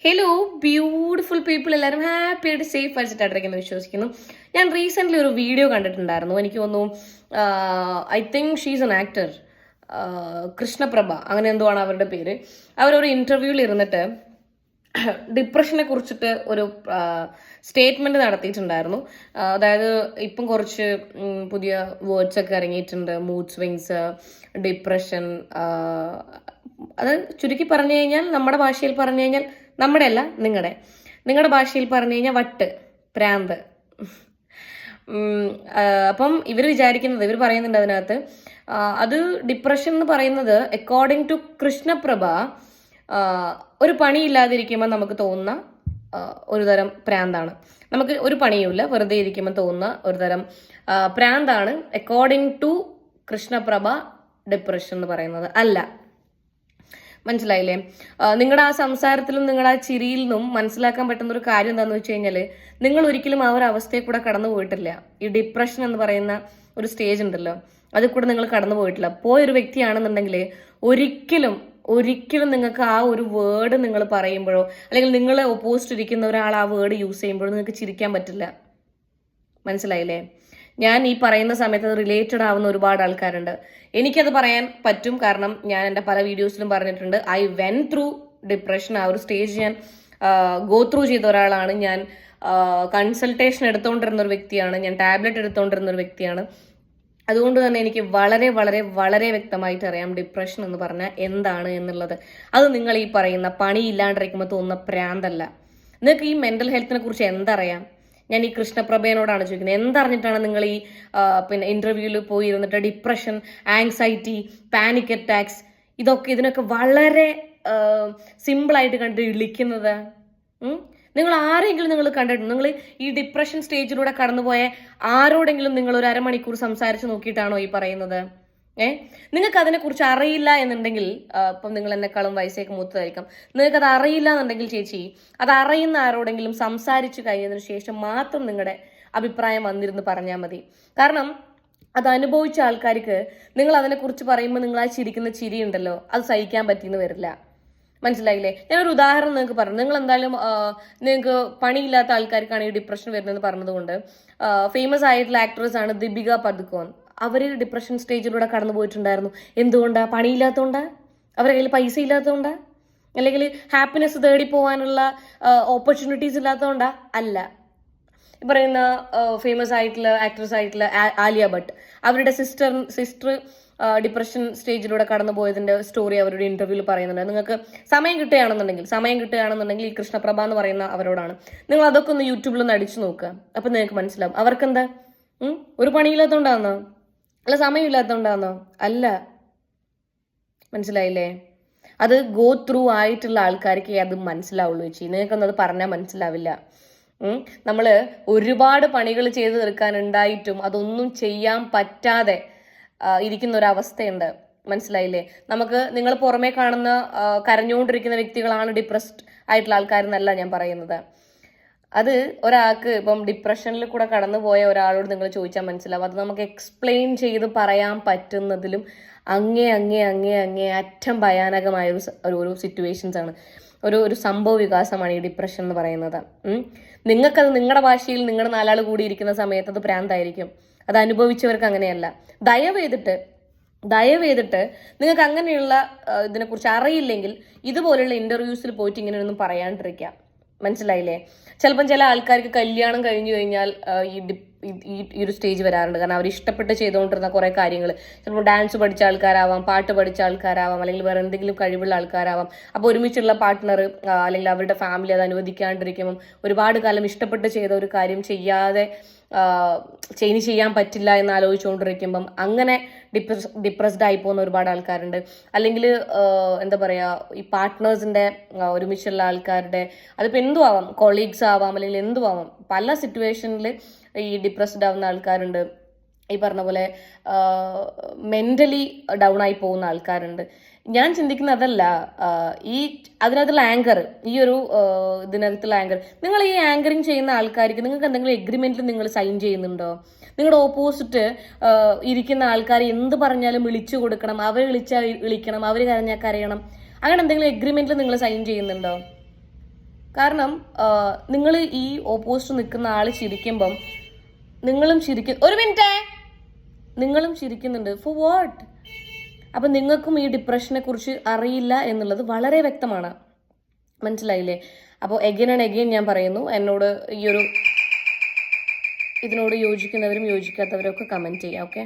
Hello beautiful people, എല്ലാവരും happy ആയിട്ട് safe ആയിട്ടിരിക്കുന്നു വിശ്വസിക്കുന്നു. ഞാൻ റീസെന്റ് ഒരു വീഡിയോ കണ്ടിട്ടുണ്ടായിരുന്നു. എനിക്ക് തോന്നുന്നു I think she's an actor, Krishnaprabha അങ്ങനെ എന്തോ ആണ് അവരുടെ പേര്. അവരൊരു ഇന്റർവ്യൂവിൽ ഇരുന്നിട്ട് ഡിപ്രഷനെ കുറിച്ചിട്ട് ഒരു സ്റ്റേറ്റ്മെന്റ് നടത്തിയിട്ടുണ്ടായിരുന്നു. അതായത് ഇപ്പം കുറച്ച് പുതിയ വേർഡ്സ് ഒക്കെ ഇറങ്ങിയിട്ടുണ്ട്, മൂഡ് സ്വിങ്സ്, ഡിപ്രഷൻ. അത് ചുരുക്കി പറഞ്ഞു കഴിഞ്ഞാൽ, നമ്മുടെ ഭാഷയിൽ പറഞ്ഞു കഴിഞ്ഞാൽ, നമ്മുടെ അല്ല നിങ്ങളുടെ ഭാഷയിൽ പറഞ്ഞു കഴിഞ്ഞാൽ വട്ട്, പ്രാന്ത്. അപ്പം ഇവർ പറയുന്നുണ്ട് അതിനകത്ത്, അത് ഡിപ്രഷൻ എന്ന് പറയുന്നത് അക്കോർഡിംഗ് ടു കൃഷ്ണപ്രഭ ഒരു പണിയില്ലാതിരിക്കുമ്പോൾ നമുക്ക് തോന്നുന്ന ഒരു തരം പ്രാന്താണ്. നമുക്ക് ഒരു പണിയുമില്ല, വെറുതെ ഇരിക്കുമ്പോൾ തോന്നുന്ന ഒരു തരം പ്രാന്താണ് അക്കോർഡിംഗ് ടു കൃഷ്ണപ്രഭ ഡിപ്രഷൻ എന്ന് പറയുന്നത് അല്ല. മനസ്സിലായില്ലേ? നിങ്ങളുടെ ആ സംസാരത്തിലും നിങ്ങളുടെ ആ ചിരിയിൽ നിന്നും മനസ്സിലാക്കാൻ പറ്റുന്ന ഒരു കാര്യം എന്താണെന്ന് വെച്ച് കഴിഞ്ഞാൽ, നിങ്ങൾ ഒരിക്കലും ആ ഒരു അവസ്ഥയെ കൂടെ കടന്നു പോയിട്ടില്ല. ഈ ഡിപ്രഷൻ എന്ന് പറയുന്ന ഒരു സ്റ്റേജ് ഉണ്ടല്ലോ, അതിൽ കൂടെ നിങ്ങൾ കടന്നു പോയിട്ടില്ല. പോയൊരു വ്യക്തിയാണെന്നുണ്ടെങ്കിൽ ഒരിക്കലും നിങ്ങൾക്ക് ആ ഒരു വേർഡ് നിങ്ങൾ പറയുമ്പോഴോ, അല്ലെങ്കിൽ നിങ്ങൾ ഓപ്പോസിറ്റ് ഇരിക്കുന്ന ഒരാൾ ആ വേർഡ് യൂസ് ചെയ്യുമ്പോഴോ നിങ്ങൾക്ക് ചിരിക്കാൻ പറ്റില്ല. മനസ്സിലായില്ലേ? ഞാൻ ഈ പറയുന്ന സമയത്ത് അത് റിലേറ്റഡ് ആവുന്ന ഒരുപാട് ആൾക്കാരുണ്ട്. എനിക്കത് പറയാൻ പറ്റും, കാരണം ഞാൻ എൻ്റെ പല വീഡിയോസിലും പറഞ്ഞിട്ടുണ്ട്. I went through depression. ആ ഒരു സ്റ്റേജ് ഞാൻ ഗോ ത്രൂ ചെയ്ത ഒരാളാണ്. ഞാൻ കൺസൾട്ടേഷൻ എടുത്തുകൊണ്ടിരുന്ന ഒരു വ്യക്തിയാണ്. ഞാൻ ടാബ്ലറ്റ് എടുത്തുകൊണ്ടിരുന്ന ഒരു വ്യക്തിയാണ്. അതുകൊണ്ട് തന്നെ എനിക്ക് വളരെ വളരെ വളരെ വ്യക്തമായിട്ട് അറിയാം ഡിപ്രഷൻ എന്ന് പറഞ്ഞാൽ എന്താണ് എന്നുള്ളത്. അത് നിങ്ങൾ ഈ പറയുന്ന പണിയില്ലാണ്ടിരിക്കുമ്പോൾ തോന്നുന്ന പ്രാന്തല്ല. നിങ്ങൾക്ക് ഈ മെന്റൽ ഹെൽത്തിനെ കുറിച്ച് എന്തറിയാം? ഞാൻ ഈ കൃഷ്ണപ്രഭയോടാണ് ചോദിക്കുന്നത്, എന്തറിഞ്ഞിട്ടാണ് നിങ്ങൾ ഈ ഇന്റർവ്യൂവിൽ പോയി ഇരുന്നിട്ട് ഡിപ്രഷൻ, ആങ്സൈറ്റി, പാനിക് അറ്റാക്സ് ഇതിനൊക്കെ വളരെ സിമ്പിളായിട്ട് കണ്ട് വിളിക്കുന്നത്? നിങ്ങൾ ആരെങ്കിലും നിങ്ങൾ കണ്ടിട്ടുണ്ട്? നിങ്ങൾ ഈ ഡിപ്രഷൻ സ്റ്റേജിലൂടെ കടന്നുപോയ ആരോടെങ്കിലും നിങ്ങൾ ഒരു അരമണിക്കൂർ സംസാരിച്ച് നോക്കിയിട്ടാണോ ഈ പറയുന്നത്? നിങ്ങൾക്ക് അതിനെക്കുറിച്ച് അറിയില്ല എന്നുണ്ടെങ്കിൽ, ഇപ്പം നിങ്ങൾ എന്നെക്കാളും വയസ്സേക്ക് മൂത്തതായിരിക്കാം, നിങ്ങൾക്കത് അറിയില്ല എന്നുണ്ടെങ്കിൽ ചേച്ചി, അത് അറിയുന്ന ആരോടെങ്കിലും സംസാരിച്ചു കഴിഞ്ഞതിന് ശേഷം മാത്രം നിങ്ങളുടെ അഭിപ്രായം വന്നിരുന്ന് പറഞ്ഞാൽ മതി. കാരണം അത് അനുഭവിച്ച ആൾക്കാർക്ക് നിങ്ങൾ അതിനെക്കുറിച്ച് പറയുമ്പോൾ നിങ്ങൾ ആ ചിരിക്കുന്ന ചിരി ഉണ്ടല്ലോ, അത് സഹിക്കാൻ പറ്റിയെന്ന് വരില്ല. മനസ്സിലായില്ലേ? ഞാനൊരു ഉദാഹരണം നിങ്ങൾക്ക് പറഞ്ഞു. നിങ്ങൾ എന്തായാലും നിങ്ങൾക്ക് പണിയില്ലാത്ത ആൾക്കാർക്കാണ് ഈ ഡിപ്രഷൻ വരുന്നതെന്ന് പറഞ്ഞതുകൊണ്ട്, ഫേമസ് ആയിട്ടുള്ള ആക്ട്രസ് ആണ് ദീപിക പദുക്കോൺ. അവർ ഡിപ്രഷൻ സ്റ്റേജിലൂടെ കടന്നു പോയിട്ടുണ്ടായിരുന്നു. എന്തുകൊണ്ടാ? പണിയില്ലാത്തതുകൊണ്ടാ? അവരുടെ കയ്യിൽ പൈസ ഇല്ലാത്തതുകൊണ്ടാ? അല്ലെങ്കിൽ ഹാപ്പിനെസ് തേടി പോകാനുള്ള ഓപ്പർച്യൂണിറ്റീസ് ഇല്ലാത്തതുകൊണ്ടാ? അല്ല. ഈ പറയുന്ന ഫേമസ് ആയിട്ടുള്ള ആക്ട്രസ് ആയിട്ടുള്ള ആലിയ ഭട്ട്, അവരുടെ സിസ്റ്റർ ഡിപ്രഷൻ സ്റ്റേജിലൂടെ കടന്നു പോയതിന്റെ സ്റ്റോറി അവരുടെ ഇന്റർവ്യൂവിൽ പറയുന്നുണ്ട്. നിങ്ങൾക്ക് സമയം കിട്ടുകയാണെന്നുണ്ടെങ്കിൽ ഈ കൃഷ്ണപ്രഭ എന്ന് പറയുന്ന അവരോടാണ് നിങ്ങൾ അതൊക്കെ ഒന്ന് യൂട്യൂബിൽ ഒന്ന് അടിച്ചു നോക്കുക. അപ്പൊ നിങ്ങൾക്ക് മനസ്സിലാവും അവർക്കെന്താ ഒരു പണിയില്ലാത്തതുകൊണ്ടാന്നോ, അല്ല സമയമില്ലാത്തതുകൊണ്ടാന്നോ? അല്ല. മനസ്സിലായില്ലേ? അത് ഗോ ത്രൂ ആയിട്ടുള്ള ആൾക്കാർക്ക് അത് മനസ്സിലാവുള്ളൂ ചേച്ചി. നിങ്ങൾക്കൊന്നും അത് പറഞ്ഞാൽ മനസ്സിലാവില്ല. നമ്മള് ഒരുപാട് പണികൾ ചെയ്തു തീർക്കാനുണ്ടായിട്ടും അതൊന്നും ചെയ്യാൻ പറ്റാതെ ഇരിക്കുന്ന ഒരു അവസ്ഥയുണ്ട്. മനസ്സിലായില്ലേ? നിങ്ങൾ പുറമേ കാണുന്ന കരഞ്ഞുകൊണ്ടിരിക്കുന്ന വ്യക്തികളാണ് ഡിപ്രസ്ഡ് ആയിട്ടുള്ള ആൾക്കാരെന്നല്ല ഞാൻ പറയുന്നത്. അത് ഒരാൾക്ക് ഇപ്പം ഡിപ്രഷനിൽ കൂടെ കടന്നുപോയ ഒരാളോട് നിങ്ങൾ ചോദിച്ചാൽ മനസ്സിലാവും. അത് നമുക്ക് എക്സ്പ്ലെയിൻ ചെയ്ത് പറയാൻ പറ്റുന്നതിലും അങ്ങേ അറ്റം ഭയാനകമായ ഒരു സിറ്റുവേഷൻസ് ആണ്, ഒരു സംഭവ വികാസമാണ് ഈ ഡിപ്രഷൻ എന്ന് പറയുന്നത്. നിങ്ങൾക്കത് നിങ്ങളുടെ ഭാഷയിൽ നിങ്ങളുടെ നാലാൾ കൂടി ഇരിക്കുന്ന സമയത്ത് അത് പ്രാന്തായിരിക്കും. അത് അനുഭവിച്ചവർക്ക് അങ്ങനെയല്ല. ദയവേതിട്ട് നിങ്ങൾക്ക് അങ്ങനെയുള്ള ഇതിനെക്കുറിച്ച് അറിയില്ലെങ്കിൽ ഇതുപോലുള്ള ഇന്റർവ്യൂസിൽ പോയിട്ട് ഇങ്ങനെയൊന്നും പറയാണ്ടിരിക്കുക. മനസ്സിലായില്ലേ? ചിലപ്പം ചില ആൾക്കാർക്ക് കല്യാണം കഴിഞ്ഞു കഴിഞ്ഞാൽ ഈ ഒരു സ്റ്റേജ് വരാറുണ്ട്. കാരണം അവർ ഇഷ്ടപ്പെട്ട് ചെയ്തുകൊണ്ടിരുന്ന കുറെ കാര്യങ്ങൾ, ചിലപ്പോൾ ഡാൻസ് പഠിച്ച ആൾക്കാരാവാം, പാട്ട് പഠിച്ച ആൾക്കാരാവാം, അല്ലെങ്കിൽ വേറെ എന്തെങ്കിലും കഴിവുള്ള ആൾക്കാരാവാം. അപ്പോൾ ഒരുമിച്ചുള്ള പാർട്ട്ണർ അല്ലെങ്കിൽ അവരുടെ ഫാമിലി അത് അനുവദിക്കാണ്ടിരിക്കുമ്പം ഒരുപാട് കാലം ഇഷ്ടപ്പെട്ട് ചെയ്ത ഒരു കാര്യം ചെയ്യാതെ ചെയ്യാൻ പറ്റില്ല എന്ന് ആലോചിച്ചുകൊണ്ടിരിക്കുമ്പം അങ്ങനെ ഡിപ്രസ്ഡ് ആയി പോകുന്ന ഒരുപാട് ആൾക്കാരുണ്ട്. അല്ലെങ്കിൽ എന്താ പറയുക, ഈ പാർട്ട്നേഴ്സിന്റെ ഒരുമിച്ചുള്ള ആൾക്കാരുടെ, അതിപ്പോൾ എന്തും ആവാം, കൊളീഗ്സ് ആവാം, അല്ലെങ്കിൽ എന്തും ആവാം, പല സിറ്റുവേഷനിൽ ഈ ഡിപ്രസ്ഡ് ആവുന്ന ആൾക്കാരുണ്ട്. ഈ പറഞ്ഞ പോലെ മെന്റലി ഡൗൺ ആയി പോകുന്ന ആൾക്കാരുണ്ട്. ഞാൻ ചിന്തിക്കുന്ന അതല്ല, അതിനകത്തുള്ള ആങ്കർ, ഈ ഒരു ഇതിനകത്തുള്ള ആങ്കർ, നിങ്ങൾ ഈ ആങ്കറിങ് ചെയ്യുന്ന ആൾക്കാർക്ക് നിങ്ങൾക്ക് എന്തെങ്കിലും എഗ്രിമെന്റിൽ നിങ്ങൾ സൈൻ ചെയ്യുന്നുണ്ടോ? നിങ്ങളുടെ ഓപ്പോസിറ്റ് ഇരിക്കുന്ന ആൾക്കാർ എന്ത് പറഞ്ഞാലും വിളിച്ചു കൊടുക്കണം, അവർ വിളിച്ചാൽ വിളിക്കണം, അവർ കരഞ്ഞാൽ കരയണം, അങ്ങനെ എന്തെങ്കിലും എഗ്രിമെന്റിൽ നിങ്ങൾ സൈൻ ചെയ്യുന്നുണ്ടോ? കാരണം നിങ്ങൾ ഈ ഓപ്പോസിറ്റ് നിൽക്കുന്ന ആൾ ചിരിക്കുമ്പം നിങ്ങളും ഒരു മിനിറ്റേ, നിങ്ങളും ചിരിക്കുന്നുണ്ട്. Four what? അപ്പം നിങ്ങൾക്കും ഈ ഡിപ്രഷനെ കുറിച്ച് അറിയില്ല എന്നുള്ളത് വളരെ വ്യക്തമാണ്. മനസ്സിലായില്ലേ? അപ്പോൾ എഗെയിൻ ആൻഡ് എഗെയിൻ ഞാൻ പറയുന്നു, എന്നോട് ഇതിനോട് യോജിക്കുന്നവരും യോജിക്കാത്തവരും ഒക്കെ കമൻറ്റ് ചെയ്യാം. ഓക്കെ.